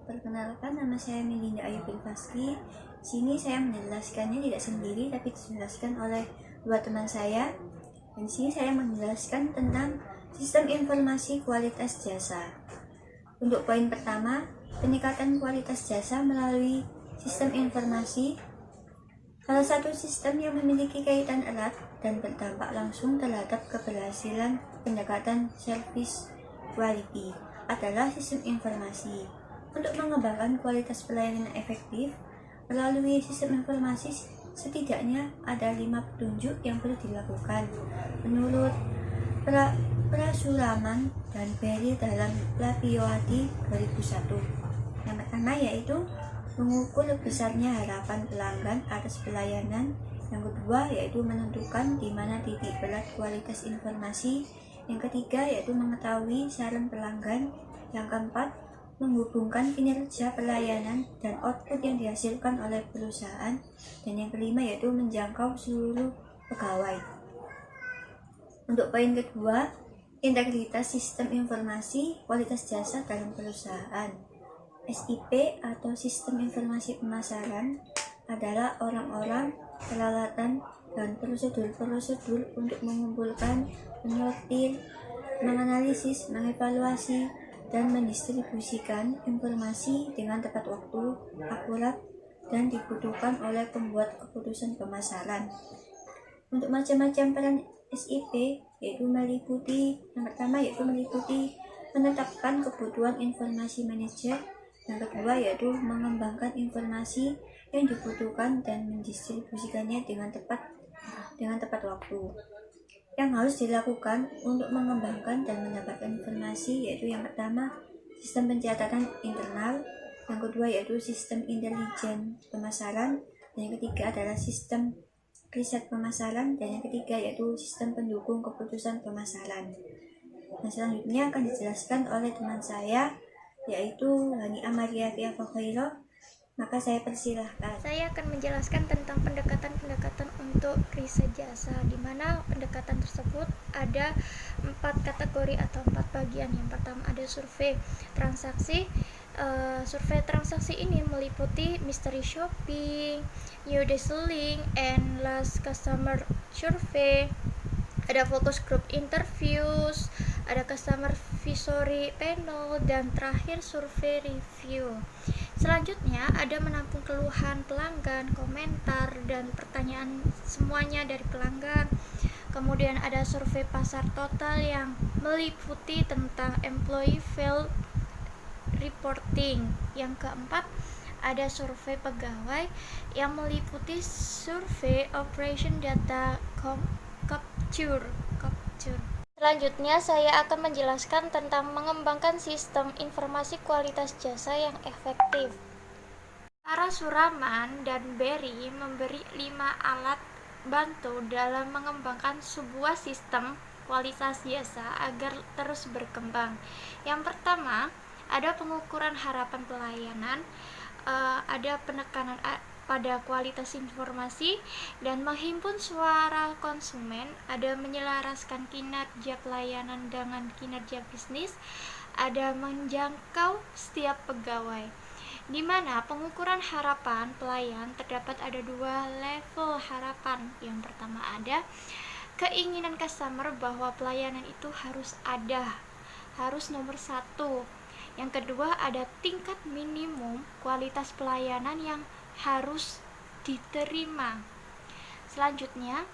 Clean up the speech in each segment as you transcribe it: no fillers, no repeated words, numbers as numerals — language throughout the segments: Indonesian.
Perkenalkan, nama saya Melinda Ayu Pilvaski. Sini saya menjelaskannya tidak sendiri, tapi dijelaskan oleh dua teman saya. Dan sini saya menjelaskan tentang sistem informasi kualitas jasa. Untuk poin pertama, peningkatan kualitas jasa melalui sistem informasi. Salah satu sistem yang memiliki kaitan erat dan berdampak langsung terhadap keberhasilan pendekatan service quality adalah sistem informasi. Untuk mengembangkan kualitas pelayanan yang efektif melalui sistem informasi, setidaknya ada 5 petunjuk yang perlu dilakukan menurut Prasuraman dan Berry dalam Lapioati 2001. Yang pertama yaitu mengukur besarnya harapan pelanggan atas pelayanan. Yang kedua yaitu menentukan di mana titik berat kualitas informasi. Yang ketiga yaitu mengetahui saran pelanggan. Yang keempat, menghubungkan kinerja pelayanan dan output yang dihasilkan oleh perusahaan. Dan yang kelima yaitu menjangkau seluruh pegawai. Untuk poin kedua, integritas sistem informasi kualitas jasa dalam perusahaan. SIP atau Sistem Informasi Pemasaran adalah orang-orang, peralatan, dan prosedur-prosedur untuk mengumpulkan, menyortir, menganalisis, mengevaluasi, dan mendistribusikan informasi dengan tepat waktu, akurat, dan dibutuhkan oleh pembuat keputusan pemasaran. Untuk macam-macam peran SIP yaitu meliputi, yang pertama yaitu meliputi menetapkan kebutuhan informasi manajer. Yang kedua yaitu mengembangkan informasi yang dibutuhkan dan mendistribusikannya dengan tepat waktu. Yang harus dilakukan untuk mengembangkan dan mendapatkan informasi yaitu yang pertama sistem pencatatan internal, yang kedua yaitu sistem intelijen pemasaran, dan yang ketiga adalah sistem riset pemasaran, dan yang ketiga yaitu sistem pendukung keputusan pemasaran. Nah, selanjutnya akan dijelaskan oleh teman saya yaitu Hani Amaria Fiafakhairo. Maka saya persilahkan. Saya akan menjelaskan tentang pendekatan-pendekatan untuk riset jasa, di mana pendekatan tersebut ada 4 kategori atau 4 bagian. Yang pertama ada survei transaksi. Survei transaksi ini meliputi mystery shopping, new selling, and last customer survey. Ada focus group interviews, ada customer advisory panel, dan terakhir survei review. Selanjutnya ada menampung keluhan pelanggan, komentar, dan pertanyaan semuanya dari pelanggan. Kemudian ada survei pasar total yang meliputi tentang employee field reporting. Yang keempat ada survei pegawai yang meliputi survei operation data capture. Selanjutnya saya akan menjelaskan tentang mengembangkan sistem informasi kualitas jasa yang efektif. Parasuraman dan Berry memberi 5 alat bantu dalam mengembangkan sebuah sistem kualitas jasa agar terus berkembang. Yang pertama, ada pengukuran harapan pelayanan, ada penekanan pada kualitas informasi, dan menghimpun suara konsumen, ada menyelaraskan kinerja pelayanan dengan kinerja bisnis, ada menjangkau setiap pegawai. Di mana pengukuran harapan pelayan terdapat ada 2 level harapan. Yang pertama ada keinginan customer bahwa pelayanan itu harus nomor 1. Yang kedua ada tingkat minimum kualitas pelayanan yang harus diterima. Selanjutnya,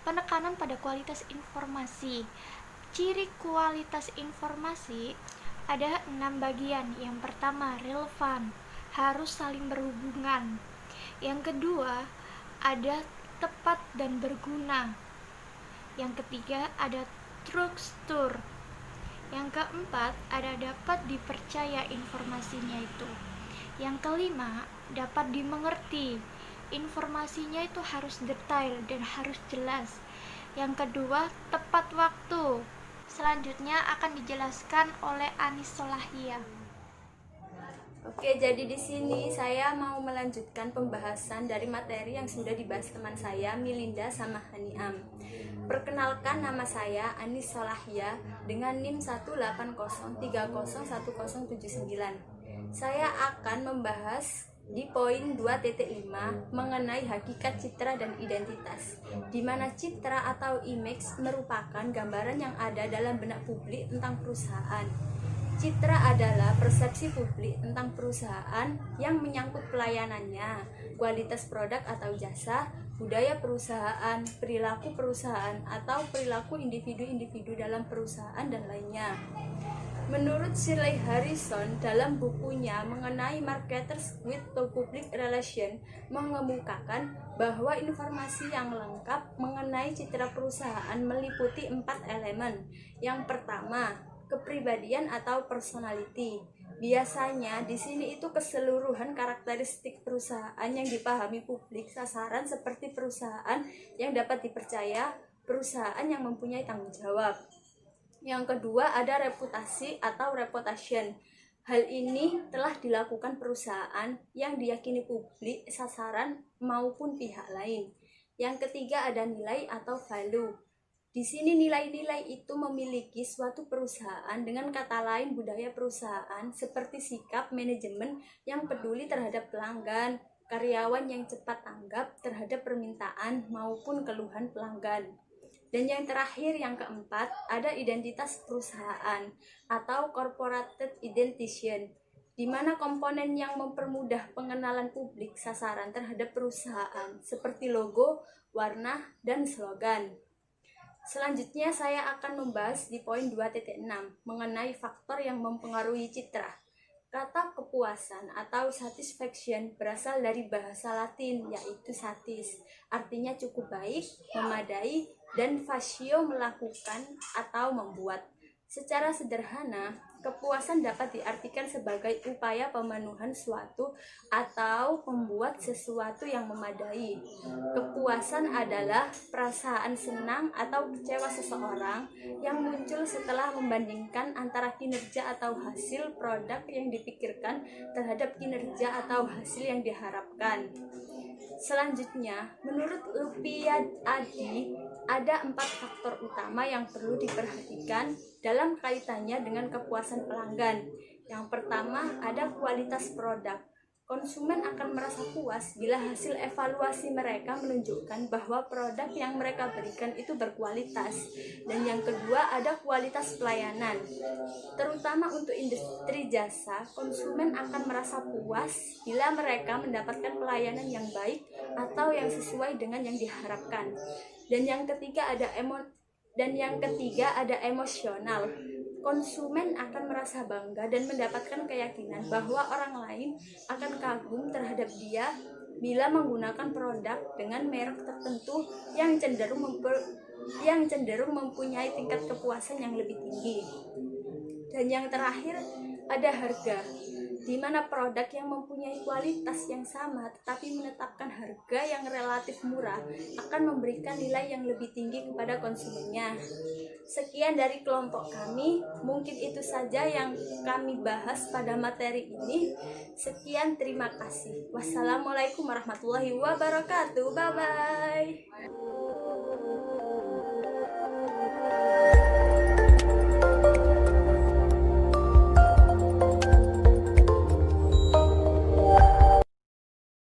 penekanan pada kualitas informasi. Ciri kualitas informasi ada 6 bagian. Yang pertama, relevan, harus saling berhubungan. Yang kedua, ada tepat dan berguna. Yang ketiga, ada struktur. Yang keempat, ada dapat dipercaya informasinya itu. Yang kelima, dapat dimengerti. Informasinya itu harus detail dan harus jelas. Yang kedua, tepat waktu. Selanjutnya akan dijelaskan oleh Anis Solahia. Oke, jadi di sini saya mau melanjutkan pembahasan dari materi yang sudah dibahas teman saya Melinda sama Haniam. Perkenalkan, nama saya Anis Solahia dengan NIM 180301079. Saya akan membahas di poin 2.5 mengenai hakikat citra dan identitas, di mana citra atau image merupakan gambaran yang ada dalam benak publik tentang perusahaan. Citra adalah persepsi publik tentang perusahaan yang menyangkut pelayanannya, kualitas produk atau jasa, budaya perusahaan, perilaku perusahaan, atau perilaku individu-individu dalam perusahaan dan lainnya. Menurut Shirley Harrison dalam bukunya mengenai Marketers with Public Relations mengemukakan bahwa informasi yang lengkap mengenai citra perusahaan meliputi 4 elemen. Yang pertama, kepribadian atau personality. Biasanya di sini itu keseluruhan karakteristik perusahaan yang dipahami publik sasaran seperti perusahaan yang dapat dipercaya, perusahaan yang mempunyai tanggung jawab. Yang kedua ada reputasi atau reputation. Hal ini telah dilakukan perusahaan yang diyakini publik, sasaran maupun pihak lain. Yang ketiga ada nilai atau value. Di sini nilai-nilai itu memiliki suatu perusahaan, dengan kata lain budaya perusahaan seperti sikap manajemen yang peduli terhadap pelanggan, karyawan yang cepat tanggap terhadap permintaan maupun keluhan pelanggan. Dan yang terakhir, yang keempat, ada identitas perusahaan atau corporate identification, di mana komponen yang mempermudah pengenalan publik sasaran terhadap perusahaan seperti logo, warna, dan slogan. Selanjutnya saya akan membahas di poin 2.6 mengenai faktor yang mempengaruhi citra. Kata kepuasan atau satisfaction berasal dari bahasa Latin yaitu satis, artinya cukup baik, memadai, dan fascio melakukan atau membuat. Secara sederhana, kepuasan dapat diartikan sebagai upaya pemenuhan suatu atau membuat sesuatu yang memadai. Kepuasan adalah perasaan senang atau kecewa seseorang yang muncul setelah membandingkan antara kinerja atau hasil produk yang dipikirkan terhadap kinerja atau hasil yang diharapkan. Selanjutnya, menurut Lupia Adi, ada 4 faktor utama yang perlu diperhatikan dalam kaitannya dengan kepuasan pelanggan. Yang pertama, ada kualitas produk. Konsumen akan merasa puas bila hasil evaluasi mereka menunjukkan bahwa produk yang mereka berikan itu berkualitas. Dan yang kedua, ada kualitas pelayanan. Terutama untuk industri jasa, konsumen akan merasa puas bila mereka mendapatkan pelayanan yang baik atau yang sesuai dengan yang diharapkan. Dan yang ketiga ada emosional. Konsumen akan merasa bangga dan mendapatkan keyakinan bahwa orang lain akan kagum terhadap dia bila menggunakan produk dengan merek tertentu yang cenderung mempunyai tingkat kepuasan yang lebih tinggi. Dan yang terakhir ada harga, di mana produk yang mempunyai kualitas yang sama tetapi menetapkan harga yang relatif murah akan memberikan nilai yang lebih tinggi kepada konsumennya. Sekian dari kelompok kami, mungkin itu saja yang kami bahas pada materi ini. Sekian, terima kasih. Wassalamualaikum warahmatullahi wabarakatuh. Bye-bye.